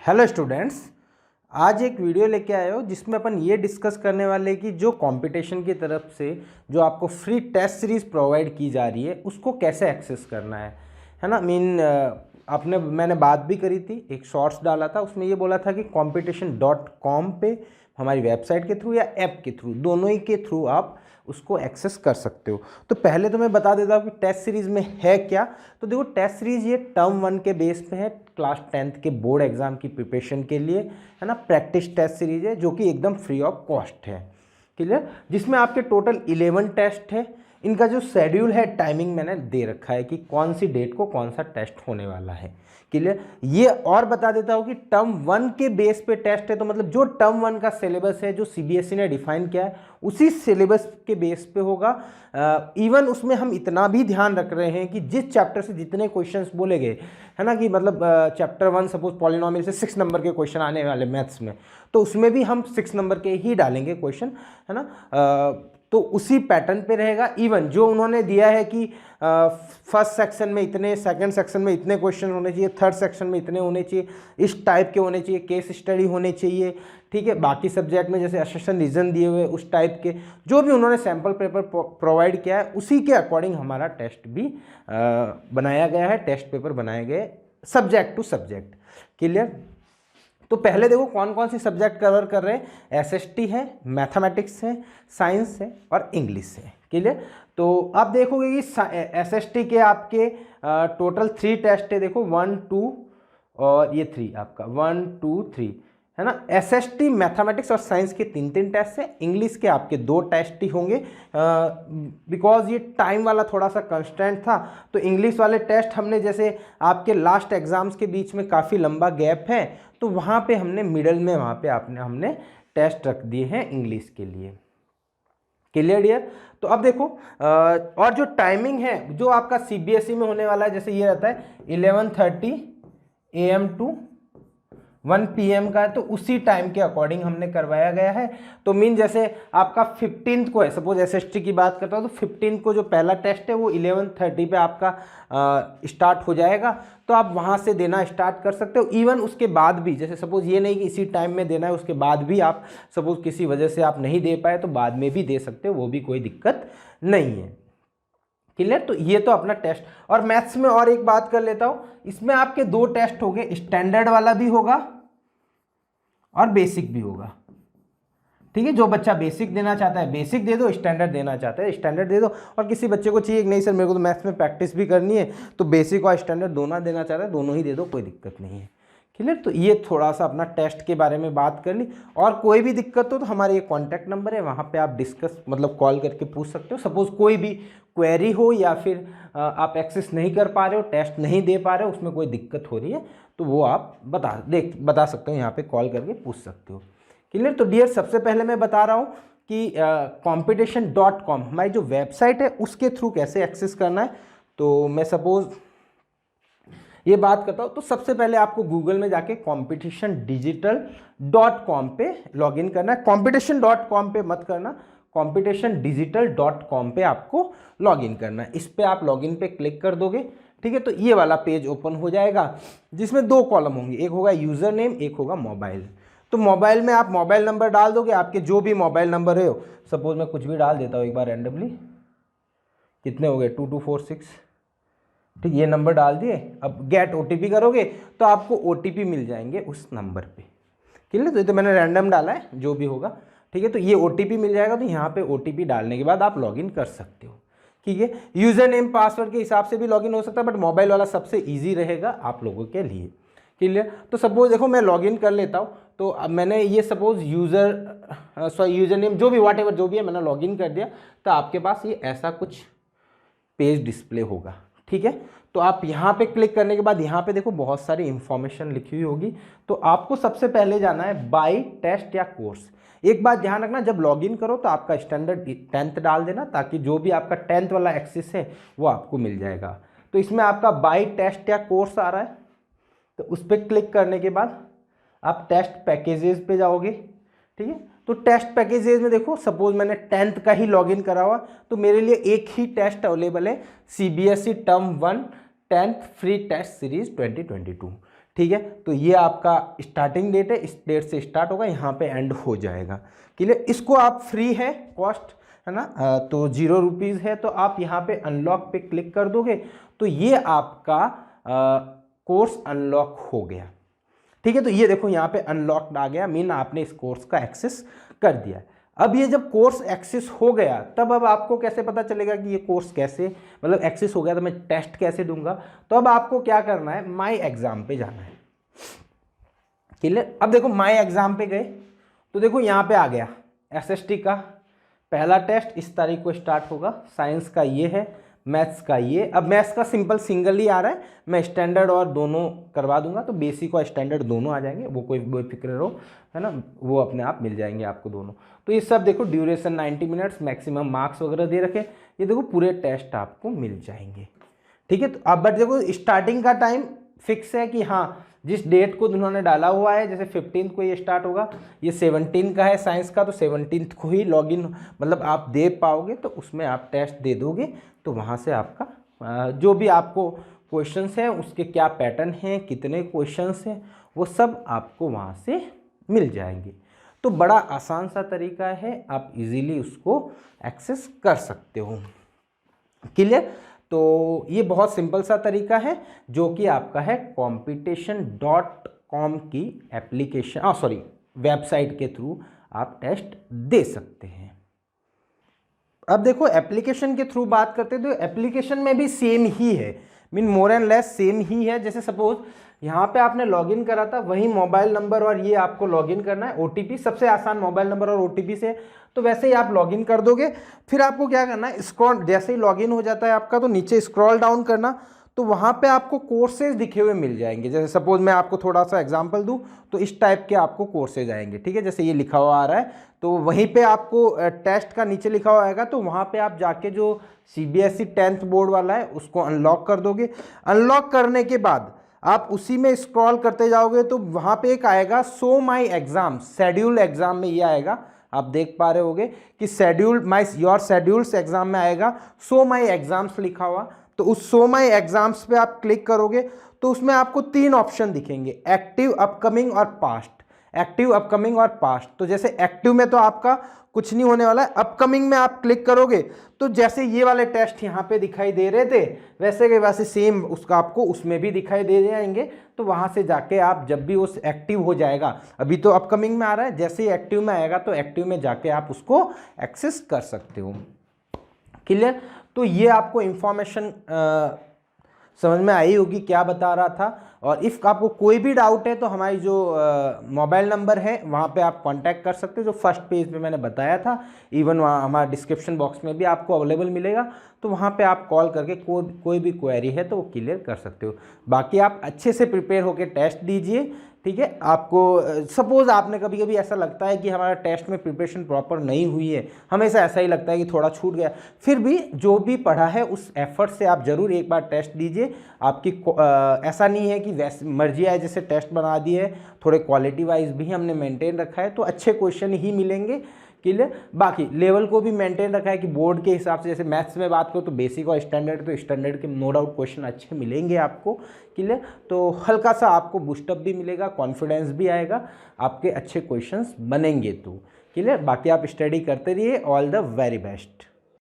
Hello students, आज एक video लेके आए हो जिसमें अपन ये डिस्कस करने वाले कि जो कंपटीशन की तरफ से जो आपको फ्री टेस्ट सीरीज़ प्रोवाइड की जा रही है उसको कैसे एक्सेस करना है ना। मैंने बात भी करी थी, एक शॉर्ट्स डाला था, उसमें ये बोला था कि competition.com पे हमारी वेबसाइट के थ्रू या ऐप के थ्रू, दोनों ही के थ्रू आप उसको एक्सेस कर सकते हो। तो पहले तो मैं बता देता हूँ कि टेस्ट सीरीज़ में है क्या। तो देखो, टेस्ट सीरीज़ ये टर्म 1 के बेस पे है, क्लास 10th के बोर्ड एग्जाम की प्रिपरेशन के लिए, है ना। प्रैक्टिस टेस्ट सीरीज है जो कि एकदम फ्री ऑफ कॉस्ट है, क्लियर। जिसमें आपके टोटल 11 टेस्ट है। इनका जो शेड्यूल है, टाइमिंग मैंने दे रखा है कि कौन सी डेट को कौन सा टेस्ट होने वाला है, क्लियर। ये और बता देता हूँ कि टर्म 1 के बेस पे टेस्ट है, तो मतलब जो टर्म 1 का सिलेबस है, जो सीबीएसई ने डिफाइन किया है, उसी सिलेबस के बेस पे होगा। इवन उसमें हम इतना भी ध्यान रख रहे हैं कि जिस चैप्टर से जितने क्वेश्चंस बोले गए, है ना, कि मतलब चैप्टर 1 सपोज पॉलिनोमियल से 6 नंबर के क्वेश्चन आने वाले मैथ्स में, तो उसमें भी हम 6 नंबर के ही डालेंगे क्वेश्चन, है ना। तो उसी पैटर्न पे रहेगा। इवन जो उन्होंने दिया है कि फर्स्ट सेक्शन में इतने, सेकंड सेक्शन में इतने क्वेश्चन होने चाहिए, थर्ड सेक्शन में इतने होने चाहिए, इस टाइप के होने चाहिए, केस स्टडी होने चाहिए, ठीक है। बाकी सब्जेक्ट में जैसे असेशन रीजन दिए हुए उस टाइप के जो भी उन्होंने सैम्पल पेपर प्रोवाइड किया है, उसी के अकॉर्डिंग हमारा टेस्ट भी बनाया गया है, टेस्ट पेपर बनाए गए सब्जेक्ट टू सब्जेक्ट, क्लियर। तो पहले देखो कौन कौन सी सब्जेक्ट कवर कर रहे हैं। एसएसटी है, मैथमेटिक्स है, साइंस है और इंग्लिश है, क्लियर। तो आप देखोगे कि एसएसटी के आपके टोटल 3 टेस्ट है। देखो 1 2 और ये 3 आपका 1 2 3, है ना। एसएसटी, मैथमेटिक्स और साइंस के 3 टेस्ट है। इंग्लिश के आपके 2 टेस्ट ही होंगे, बिकॉज ये टाइम वाला थोड़ा सा कंस्टेंट था। तो इंग्लिश वाले टेस्ट हमने, जैसे आपके लास्ट एग्जाम्स के बीच में काफ़ी लंबा गैप है, तो वहाँ पे हमने मिडल में वहाँ पे हमने टेस्ट रख दिए हैं इंग्लिश के लिए, क्लियर डियर। तो अब देखो, और जो टाइमिंग है जो आपका सीबीएसई में होने वाला है, जैसे ये रहता है 11:30 AM टू 1 PM का है, तो उसी टाइम के अकॉर्डिंग हमने करवाया गया है। तो मीन जैसे आपका 15th को है, सपोज एसएसटी की बात करता हूँ, तो 15th को जो पहला टेस्ट है वो 11:30 पे आपका स्टार्ट हो जाएगा। तो आप वहाँ से देना स्टार्ट कर सकते हो। इवन उसके बाद भी, जैसे सपोज ये नहीं कि इसी टाइम में देना है, उसके बाद भी आप सपोज किसी वजह से आप नहीं दे पाए तो बाद में भी दे सकते हो, वो भी कोई दिक्कत नहीं है, क्लियर। तो ये तो अपना टेस्ट। और मैथ्स में और एक बात कर लेता हूं, इसमें आपके 2 टेस्ट हो गए, स्टैंडर्ड वाला भी होगा और बेसिक भी होगा, ठीक है। जो बच्चा बेसिक देना चाहता है बेसिक दे दो, स्टैंडर्ड देना चाहता है स्टैंडर्ड दे दो। और किसी बच्चे को चाहिए कि नहीं सर मेरे को तो मैथ्स में प्रैक्टिस भी करनी है, तो बेसिक और स्टैंडर्ड दोनों देना चाहता है, दोनों ही दे दो, कोई दिक्कत नहीं है, क्लियर। तो ये थोड़ा सा अपना टेस्ट के बारे में बात कर ली। और कोई भी दिक्कत हो तो हमारे ये कॉन्टैक्ट नंबर है, वहाँ पे आप डिस्कस मतलब कॉल करके पूछ सकते हो। सपोज कोई भी क्वेरी हो या फिर आप एक्सेस नहीं कर पा रहे हो, टेस्ट नहीं दे पा रहे हो, उसमें कोई दिक्कत हो रही है, तो वो आप बता सकते हो, यहाँ पे कॉल करके पूछ सकते हो, क्लियर। तो डियर, सबसे पहले मैं बता रहा हूँ कि competition.com हमारी जो वेबसाइट है उसके थ्रू कैसे एक्सेस करना है। तो मैं सपोज ये बात करता हूँ, तो सबसे पहले आपको गूगल में जाके competitiondigital.com पे लॉगिन करना है। competition.com पे मत करना, competitiondigital.com पे आपको लॉगिन करना है। इस पे आप लॉगिन पे क्लिक कर दोगे, ठीक है। तो ये वाला पेज ओपन हो जाएगा, जिसमें 2 कॉलम होंगे, एक होगा यूज़र नेम, एक होगा मोबाइल। तो मोबाइल में आप मोबाइल नंबर डाल दोगे, आपके जो भी मोबाइल नंबर है, सपोज मैं कुछ भी डाल देता हूँ एक बार रैंडमली, कितने हो गए 2246, ठीक, ये नंबर डाल दिए। अब गेट ओटीपी करोगे तो आपको ओटीपी मिल जाएंगे उस नंबर पे, क्लियर। तो ये तो मैंने रैंडम डाला है, जो भी होगा, ठीक है। तो ये ओटीपी मिल जाएगा, तो यहाँ पे ओटीपी डालने के बाद आप लॉगिन कर सकते हो, ठीक है। यूज़र नेम पासवर्ड के हिसाब से भी लॉगिन हो सकता है, बट मोबाइल वाला सबसे ईजी रहेगा आप लोगों के लिए, क्लियर। तो सपोज देखो मैं लॉगिन कर लेता हूँ, तो अब मैंने ये सपोज यूज़र नेम जो भी व्हाटएवर जो भी है मैंने लॉगिन कर दिया, तो आपके पास ये ऐसा कुछ पेज डिस्प्ले होगा, ठीक है। तो आप यहाँ पे क्लिक करने के बाद यहाँ पे देखो बहुत सारी इंफॉर्मेशन लिखी हुई होगी। तो आपको सबसे पहले जाना है बाई टेस्ट या कोर्स। एक बात ध्यान रखना, जब लॉगिन करो तो आपका स्टैंडर्ड 10th डाल देना, ताकि जो भी आपका 10th वाला एक्सेस है वो आपको मिल जाएगा। तो इसमें आपका बाई टेस्ट या कोर्स आ रहा है, तो उस पर क्लिक करने के बाद आप टेस्ट पैकेजेस पे जाओगे, ठीक है। तो टेस्ट पैकेजेस में देखो, सपोज मैंने 10th का ही लॉगिन करा हुआ, तो मेरे लिए एक ही टेस्ट अवेलेबल है, CBSE term 1 10th free test series 2022, ठीक है। तो ये आपका स्टार्टिंग डेट है, इस डेट से स्टार्ट होगा, यहाँ पे एंड हो जाएगा। क्लियर। इसको आप फ्री है कॉस्ट, है ना, तो 0 रुपीज़ है। तो आप यहाँ पे अनलॉक पे क्लिक कर दोगे तो ये आपका कोर्स अनलॉक हो गया। ठीक है। तो ये देखो यहाँ पे अनलॉक्ड आ गया, मीन आपने इस कोर्स का एक्सेस कर दिया। अब ये जब कोर्स एक्सेस हो गया तब अब आपको कैसे पता चलेगा कि ये कोर्स कैसे मतलब एक्सेस हो गया, तो मैं टेस्ट कैसे दूंगा। तो अब आपको क्या करना है, माई एग्जाम पे जाना है। क्लियर। अब देखो माई एग्जाम पे गए तो देखो यहाँ पे आ गया एसएसटी का पहला टेस्ट इस तारीख को स्टार्ट होगा, साइंस का ये है, मैथ्स का ये। अब मैथ्स का सिंपल सिंगल ही आ रहा है, मैं स्टैंडर्ड और दोनों करवा दूंगा, तो बेसिक और स्टैंडर्ड दोनों आ जाएंगे, वो कोई बेफिक्र रहो, है ना, वो अपने आप मिल जाएंगे आपको दोनों। तो ये सब देखो ड्यूरेशन 90 मिनट्स, मैक्सिमम मार्क्स वगैरह दे रखे, ये देखो पूरे टेस्ट आपको मिल जाएंगे। ठीक है। तो अब बट देखो स्टार्टिंग का टाइम फिक्स है कि हाँ जिस डेट को उन्होंने डाला हुआ है, जैसे 15 को ये स्टार्ट होगा, ये 17 का है साइंस का, तो 17 को ही लॉगिन मतलब आप दे पाओगे, तो उसमें आप टेस्ट दे दोगे, तो वहाँ से आपका जो भी आपको क्वेश्चंस हैं उसके क्या पैटर्न हैं, कितने क्वेश्चंस हैं, वो सब आपको वहाँ से मिल जाएंगे। तो बड़ा आसान सा तरीका है, आप इजीली उसको एक्सेस कर सकते हो। क्लियर। तो ये बहुत सिंपल सा तरीका है जो कि आपका है competition.com की एप्लीकेशन वेबसाइट के थ्रू आप टेस्ट दे सकते हैं। अब देखो एप्लीकेशन के थ्रू बात करते हैं तो एप्लीकेशन में भी सेम ही है, mean more and less same ही है। जैसे सपोज यहाँ पे आपने लॉगिन करा था, वही मोबाइल नंबर और ये आपको लॉगिन करना है, ओटीपी सबसे आसान मोबाइल नंबर और ओटीपी से, तो वैसे ही आप लॉगिन कर दोगे। फिर आपको क्या करना है, स्क्रॉल, जैसे ही लॉगिन हो जाता है आपका तो नीचे स्क्रॉल डाउन करना, तो वहाँ पे आपको कोर्सेज दिखे हुए मिल जाएंगे। जैसे सपोज मैं आपको थोड़ा सा एग्जांपल दूँ तो इस टाइप के आपको कोर्सेज आएंगे। ठीक है। जैसे ये लिखा हुआ आ रहा है, तो वहीं पे आपको टेस्ट का नीचे लिखा हुआ आएगा, तो वहाँ पे आप जाके जो CBSE 10th बोर्ड वाला है उसको अनलॉक कर दोगे। अनलॉक करने के बाद आप उसी में स्क्रॉल करते जाओगे तो वहाँ पे एक आएगा show my exam, schedule exam में ये आएगा, आप देख पा रहे होगे कि schedule my your schedules exam में आएगा शो माई एग्जाम्स लिखा हुआ। तो उस शो माई एग्जाम्स पे आप क्लिक करोगे तो उसमें आपको 3 ऑप्शन दिखेंगे, एक्टिव, अपकमिंग और पास्ट। एक्टिव, अपकमिंग और पास्ट। तो जैसे एक्टिव में तो आपका कुछ नहीं होने वाला है, अपकमिंग में आप क्लिक करोगे तो जैसे ये वाले टेस्ट यहाँ पे दिखाई दे रहे थे वैसे के वैसे सेम उसका आपको उसमें भी दिखाई दे जाएंगे। तो वहाँ से जाके आप जब भी उस एक्टिव हो जाएगा, अभी तो अपकमिंग में आ रहा है, जैसे ही एक्टिव में आएगा तो एक्टिव में जाके आप उसको एक्सेस कर सकते हो। क्लियर। तो ये आपको इंफॉर्मेशन समझ में आई होगी क्या बता रहा था। और इफ़ आपको कोई भी डाउट है तो हमारी जो मोबाइल नंबर है वहाँ पे आप कांटेक्ट कर सकते हो, जो फर्स्ट पेज पे मैंने बताया था, इवन वहाँ हमारा डिस्क्रिप्शन बॉक्स में भी आपको अवेलेबल मिलेगा, तो वहाँ पे आप कॉल करके कोई भी क्वेरी है तो वो क्लियर कर सकते हो। बाकी आप अच्छे से प्रिपेयर होकर टेस्ट दीजिए। ठीक है। आपको सपोज़ आपने कभी कभी ऐसा लगता है कि हमारा टेस्ट में प्रिपरेशन प्रॉपर नहीं हुई है, हमेशा ऐसा ही लगता है कि थोड़ा छूट गया, फिर भी जो भी पढ़ा है उस एफर्ट से आप ज़रूर एक बार टेस्ट दीजिए। आपकी ऐसा नहीं है कि वैसे मर्जी आए जैसे टेस्ट बना दिए, थोड़े क्वालिटी वाइज भी हमने मेंटेन रखा है, तो अच्छे क्वेश्चन ही मिलेंगे। क्लियर। बाकी लेवल को भी मेंटेन रखा है कि बोर्ड के हिसाब से, जैसे मैथ्स में बात करो तो बेसिक और स्टैंडर्ड, तो स्टैंडर्ड के नो डाउट क्वेश्चन अच्छे मिलेंगे आपको। क्लियर। तो हल्का सा आपको बूस्टअप भी मिलेगा, कॉन्फिडेंस भी आएगा, आपके अच्छे क्वेश्चंस बनेंगे। तो क्लियर। बाकी आप स्टडी करते रहिए। All the very best.